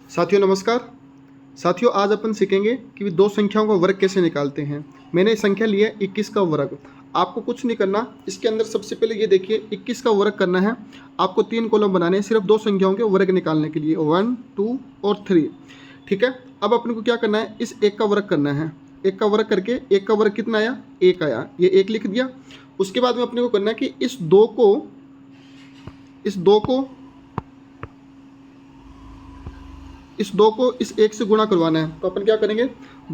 साथियों नमस्कार। साथियों आज अपन सीखेंगे कि दो संख्याओं का वर्ग कैसे निकालते हैं। मैंने संख्या लिया 21 का वर्ग। आपको कुछ नहीं करना, इसके अंदर सबसे पहले ये देखिए 21 का वर्ग करना है। आपको 3 कॉलम बनाने हैं सिर्फ दो संख्याओं के वर्ग निकालने के लिए 1, 2 और 3। ठीक है, अब अपने को क्या करना है, इस एक का वर्ग करना है। एक का वर्ग करके एक का वर्ग कितना आया, एक आया, ये एक लिख दिया। उसके बाद में अपने को करना है कि इस दो को इस एक से गुणा करवाना है। तो अपन क्या करेंगे,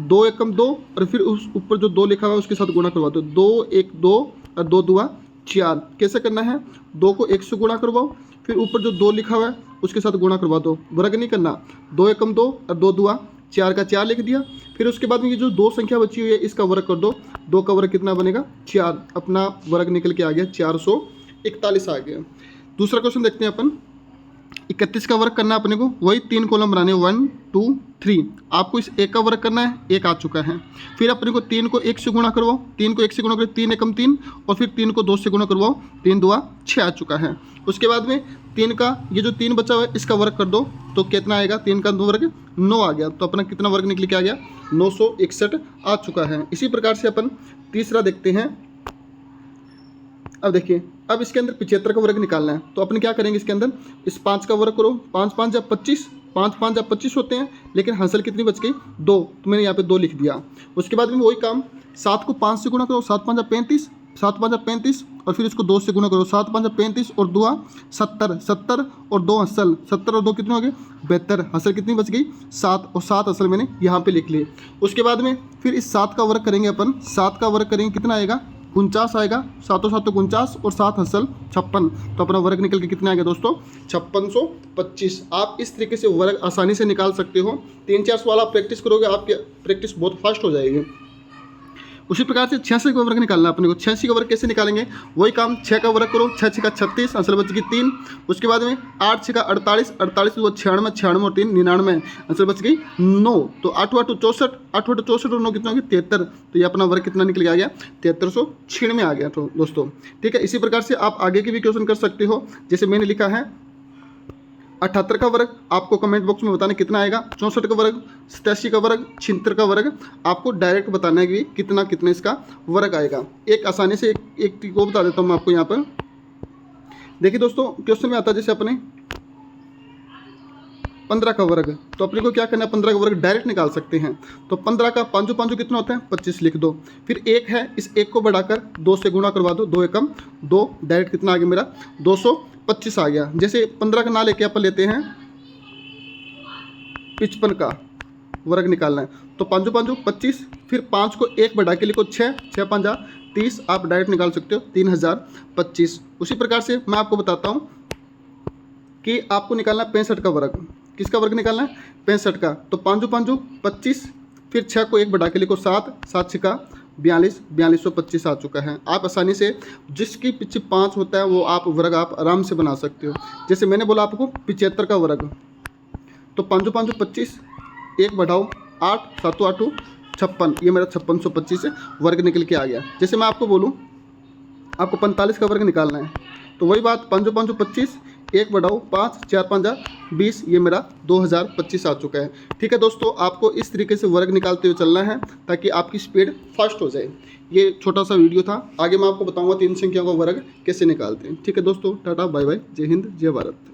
2 एकम 2 और फिर उस ऊपर जो 2 लिखा हुआ है उसके साथ गुणा करवा दो। 2 1 2 और 2 2 4। कैसे करना है, 2 को 1 से गुणा करवाओ, फिर ऊपर जो 2 लिखा हुआ है उसके साथ गुणा करवा दो। वर्ग नहीं करना। 2 एकम 2 और 2 2 4 का 4 लिख दिया। फिर उसके बाद में ये जो दो संख्या बची हुई है इसका वर्ग कर दो। 2 का वर्ग कितना बनेगा, 4। अपना वर्ग निकल के आ गया 441 आ गया। दूसरा क्वेश्चन देखते हैं अपन। 31 का वर्ग करना है अपने को, वही 3 कॉलम बनाने 1 2 3। आपको इस एक का वर्ग करना है, एक आ चुका है। फिर अपने को 3 को 1 से गुणा करवाओ, 3 को 1 से गुणा करो 3 एकम 3 और फिर 3 को 2 से गुणा करवाओ, 3 2 6 आ चुका है। उसके बाद में 3 का ये जो 3 बचा हुआ है इसका वर्ग कर दो तो कितना आएगा, 3 का 2 वर्ग 9 आ गया। तो अपना कितना वर्ग निकल के आ गया, 961 आ चुका है। इसी प्रकार से अपन तीसरा देखते हैं। अब देखिए, अब इसके अंदर 75 का वर्ग निकालना है। तो अपन क्या करेंगे, इसके अंदर इस 5 का वर्ग करो। 5 5 जब 25, 5 5 जब 25 होते हैं, लेकिन हासिल कितनी बच गई, 2। तो मैंने यहाँ पे 2 लिख दिया। उसके बाद में वही काम, 7 को 5 से गुणा करो, 7 5 35, 7 5 35 और फिर इसको 2 से गुणा करो, 7 5 35 और 2 70, 70 और 2 असल, 70 और 2 कितने हो गए, 72। हासिल कितनी बच गई, 7 और 7 असल मैंने यहाँ पे लिख लिए। उसके बाद में फिर इस 7 का वर्ग करेंगे अपन। 7 का वर्ग करेंगे कितना आएगा, 49 आएगा। 7 7 49 और 7 असल 56। तो अपना वर्ग निकल के कितना आएगा दोस्तों, 5625। आप इस तरीके से वर्ग आसानी से निकाल सकते हो। 3-4 सवाल आप प्रैक्टिस करोगे, आपकी प्रैक्टिस बहुत फास्ट हो जाएगी। उसी प्रकार से 86 का वर्ग निकालना है अपने को। 86 का वर्ग कैसे निकालेंगे, वही काम, 6 का वर्ग करो, 6 6 का 36, आंसर बच गई 3। उसके बाद में 8 6 का 48, 48 2 96, 96 और 3 99, आंसर बच गई 9। तो 8 8 64, 8 8 64 और 9 कितना हो गया, 73। तो ये अपना वर्ग कितना निकल के आ गया, 7396 आ गया। तो दोस्तों ठीक है, इसी प्रकार से आप आगे के भी क्वेश्चन कर सकते हो। जैसे मैंने लिखा है 78 का वर्ग, आपको कमेंट बॉक्स में बताना कितना आएगा। 64 का वर्ग, 87 का वर्ग, 76 का वर्ग, आपको डायरेक्ट बताना है कि कितना कितना इसका वर्ग आएगा। एक आसानी से एक ट्रिक को बता देता हूँ मैं आपको यहाँ पर। देखिए दोस्तों, क्वेश्चन में आता है जैसे अपने 15 का वर्ग। तो अपने को क्या करना है, 15 का वर्ग डायरेक्ट निकाल सकते हैं। तो 15 का 5 5 कितना होता है, 25 लिख दो। फिर 1 है, इस 1 को बढ़ाकर 2 से गुणा करवा दो, 2 एकम 2, डायरेक्ट कितना आ गया मेरा, 225 आ गया। जैसे 15 का ना लेके अपन लेते हैं 55 का वर्ग निकालना है। तो 5 5 25, फिर 5 को 1 बढ़ा के लिखो 6 6 5 30, आप डायरेक्ट निकाल सकते हो 3025। उसी प्रकार से मैं आपको बताता हूँ कि आपको निकालना है 65 का वर्ग। किसका वर्ग निकालना है, 65 का। तो 5 5 25, फिर 6 को 1 बढ़ा के लिखो 7 7 6 का 42, 4225 आ चुका है। आप आसानी से जिसकी पीछे 5 होता है वो आप वर्ग आप आराम से बना सकते हो। जैसे मैंने बोला आपको 75 का वर्ग। तो 5 5 25, 1 बढ़ाओ 8 7 8 56, ये मेरा 5625 वर्ग निकल के आ गया। जैसे मैं आपको बोलूँ आपको 45 का वर्ग निकालना है, तो वही बात, 5 5 25, 1 बढ़ाओ 5 4 5 20, ये मेरा 2025 आ चुका है। ठीक है दोस्तों, आपको इस तरीके से वर्ग निकालते हुए चलना है ताकि आपकी स्पीड फास्ट हो जाए। ये छोटा सा वीडियो था, आगे मैं आपको बताऊंगा 3 संख्याओं का वर्ग कैसे निकालते हैं। ठीक है दोस्तों, टाटा बाय बाय, जय हिंद जय भारत।